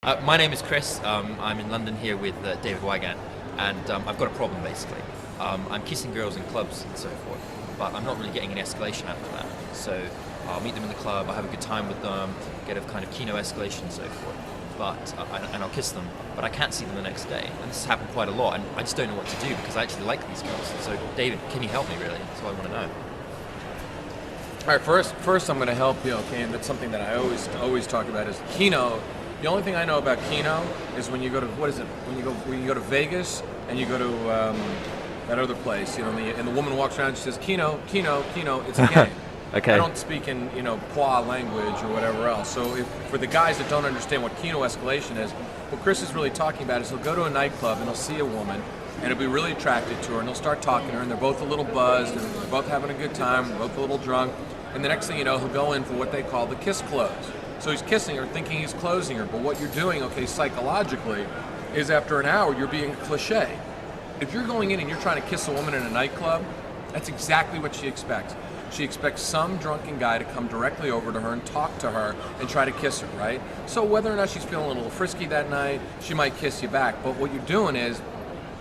My name is Chris. I'm in London here with David Wygant, and I've got a problem basically. I'm kissing girls in clubs and so forth, but I'm not really getting any escalation after that. So I'll meet them in the club, I'll have a good time with them, get a kind of kino escalation and so forth, but and I'll kiss them, but I can't see them the next day. And this has happened quite a lot, and I just don't know what to do because I actually like these girls. So David, can you help me really? That's what I want to know. All right, first I'm going to help you, okay? And that's something that I always talk about is Kino. The only thing I know about Kino is when you go to when you go to Vegas and you go to that other place, and the woman walks around and she says Kino, Kino, Kino. It's a game. Okay. I don't speak in Pua language or whatever else. So for the guys that don't understand what Kino escalation is, what Chris is really talking about is he'll go to a nightclub and he'll see a woman and he'll be really attracted to her and he'll start talking to her and they're both a little buzzed and they're both having a good time, they're both a little drunk, and the next thing you know, he'll go in for what they call the kiss close. So he's kissing her, thinking he's closing her, but what you're doing, okay, psychologically, is after an hour, you're being cliche. If you're going in and you're trying to kiss a woman in a nightclub, that's exactly what she expects. She expects some drunken guy to come directly over to her and talk to her and try to kiss her, right? So whether or not she's feeling a little frisky that night, she might kiss you back, but what you're doing is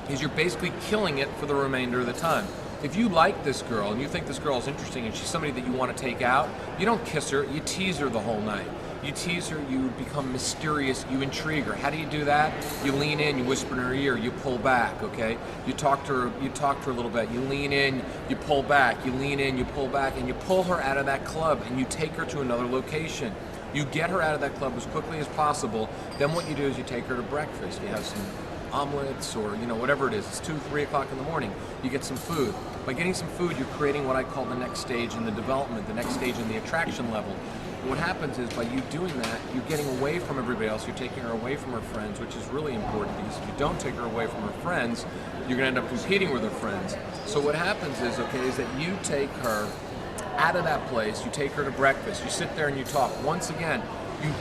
you're basically killing it for the remainder of the time. If you like this girl and you think this girl is interesting and she's somebody that you want to take out, you don't kiss her, you tease her the whole night. You tease her, you become mysterious, you intrigue her. How do you do that? You lean in, you whisper in her ear, you pull back, okay? You talk to her a little bit, you lean in, you pull back, you lean in, you pull back, and you pull her out of that club and you take her to another location. You get her out of that club as quickly as possible. Then what you do is you take her to breakfast. You have some omelets or whatever it is. It's 2, 3 o'clock in the morning. You get some food. By getting some food, you're creating what I call the next stage in the development, the next stage in the attraction level. What happens is by you doing that, you're getting away from everybody else. You're taking her away from her friends, which is really important because if you don't take her away from her friends, you're going to end up competing with her friends. So what happens is that you take her out of that place, you take her to breakfast, you sit there and you talk. Once again,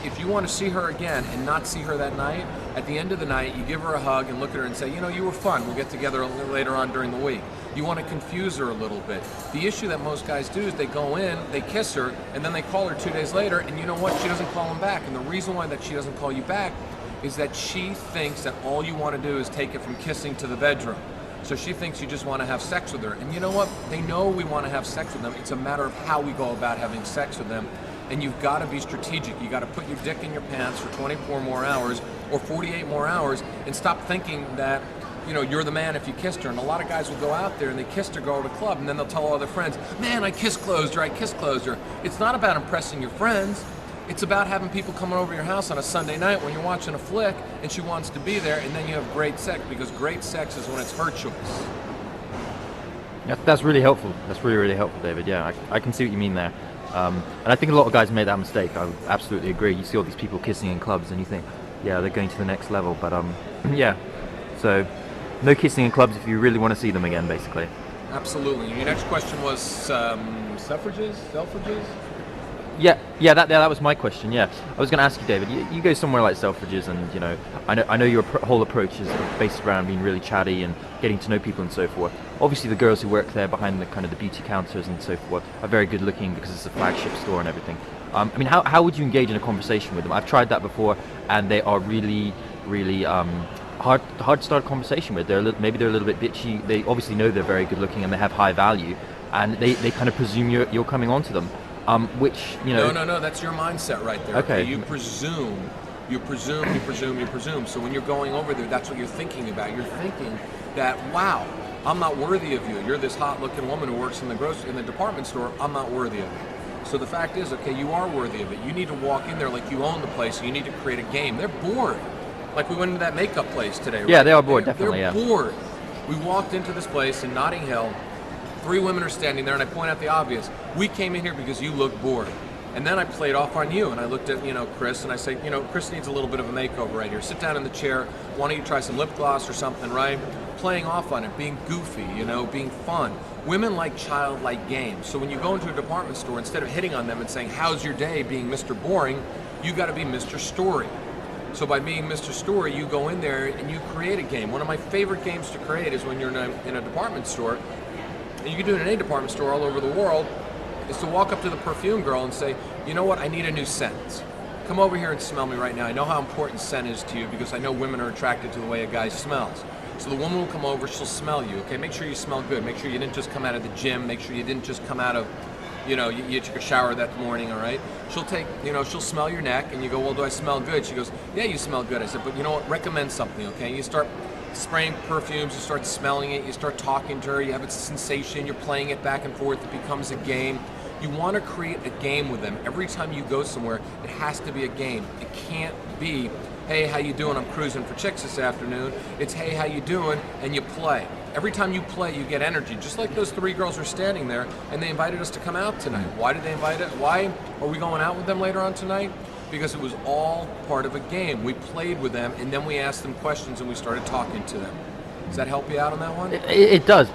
if you want to see her again and not see her that night, at the end of the night, you give her a hug and look at her and say, you were fun. We'll get together a little later on during the week. You want to confuse her a little bit. The issue that most guys do is they go in, they kiss her, and then they call her 2 days later, and you know what? She doesn't call them back. And the reason why that she doesn't call you back is that she thinks that all you want to do is take it from kissing to the bedroom. So she thinks you just want to have sex with her. And you know what? They know we want to have sex with them. It's a matter of how we go about having sex with them. And you've got to be strategic. You've got to put your dick in your pants for 24 more hours or 48 more hours and stop thinking that you're the man if you kissed her. And a lot of guys will go out there and they kissed her, go to the club, and then they'll tell all their friends, man, I kiss closed her, I kiss closed her. It's not about impressing your friends. It's about having people coming over your house on a Sunday night when you're watching a flick and she wants to be there, and then you have great sex, because great sex is when it's her choice. That's really helpful. That's really, really helpful, David. Yeah, I can see what you mean there. And I think a lot of guys made that mistake. I would absolutely agree. You see all these people kissing in clubs and you think, yeah, they're going to the next level. But yeah, so no kissing in clubs if you really want to see them again, basically. Absolutely. Your next question was suffrages? Yeah, that was my question. Yeah, I was going to ask you, David. You go somewhere like Selfridges, and I know your whole approach is based around being really chatty and getting to know people and so forth. Obviously, the girls who work there behind the kind of the beauty counters and so forth are very good looking because it's a flagship store and everything. I mean, how would you engage in a conversation with them? I've tried that before, and they are really, really hard to start a conversation with. Maybe they're a little bit bitchy. They obviously know they're very good looking and they have high value, and they kind of presume you're coming onto them. Which No, that's your mindset right there. Okay. You presume. So when you're going over there, that's what you're thinking about. You're thinking that, wow, I'm not worthy of you. You're this hot-looking woman who works in the department store. I'm not worthy of you. So the fact is, okay, you are worthy of it. You need to walk in there like you own the place. And you need to create a game. They're bored. Like we went into that makeup place today. Right? Yeah, they are bored, definitely. They're bored. We walked into this place in Notting Hill. 3 women are standing there, and I point out the obvious. We came in here because you look bored. And then I played off on you, and I looked at, Chris, and I say, Chris needs a little bit of a makeover right here. Sit down in the chair. Why don't you try some lip gloss or something, right? Playing off on it, being goofy, being fun. Women like childlike games. So when you go into a department store, instead of hitting on them and saying, how's your day, being Mr. Boring, you got to be Mr. Story. So by being Mr. Story, you go in there and you create a game. One of my favorite games to create is when you're in a department store, and you can do it in any department store all over the world, is to walk up to the perfume girl and say, you know what, I need a new scent. come over here and smell me right now. I know how important scent is to you because I know women are attracted to the way a guy smells. So the woman will come over, she'll smell you, okay? Make sure you smell good. Make sure you didn't just come out of the gym. Make sure you didn't just come out of, you took a shower that morning, all right? She'll take, she'll smell your neck and you go, well, do I smell good? She goes, yeah, you smell good. I said, but you know what, recommend something, okay? You start spraying perfumes, you start smelling it, you start talking to her, you have a sensation, you're playing it back and forth, it becomes a game. You want to create a game with them. Every time you go somewhere, it has to be a game. It can't be, hey, how you doing? I'm cruising for chicks this afternoon. It's, hey, how you doing? And you play. Every time you play, you get energy. Just like those 3 girls are standing there, and they invited us to come out tonight. Why did they invite us? Why are we going out with them later on tonight? Because it was all part of a game. We played with them, and then we asked them questions, and we started talking to them. Does that help you out on that one? It does,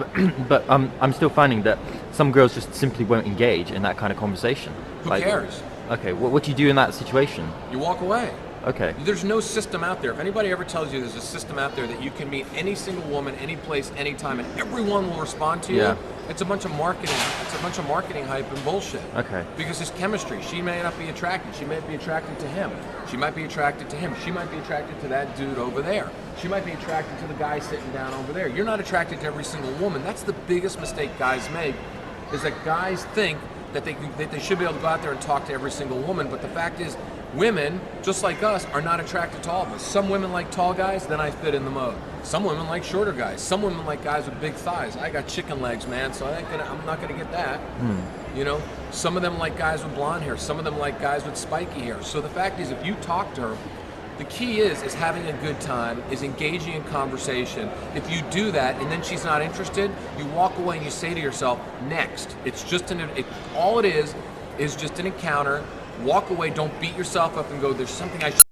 but I'm still finding that some girls just simply won't engage in that kind of conversation. Who cares? Okay, what do you do in that situation? You walk away. Okay. There's no system out there. If anybody ever tells you there's a system out there that you can meet any single woman, any place, anytime, and everyone will respond to you, it's a bunch of marketing. It's a bunch of marketing hype and bullshit. Okay. Because it's chemistry. She may not be attracted. She may be attracted to him. She might be attracted to him. She might be attracted to that dude over there. She might be attracted to the guy sitting down over there. You're not attracted to every single woman. That's the biggest mistake guys make, is that guys think that they should be able to go out there and talk to every single woman, but the fact is, women, just like us, are not attracted to all of us. Some women like tall guys, then I fit in the mode. Some women like shorter guys. Some women like guys with big thighs. I got chicken legs, man, so I'm not gonna get that. Some of them like guys with blonde hair. Some of them like guys with spiky hair. So the fact is, if you talk to her, the key is having a good time, is engaging in conversation. If you do that and then she's not interested, you walk away and you say to yourself, next. It's just all it is just an encounter. Walk away, don't beat yourself up and go, there's something I should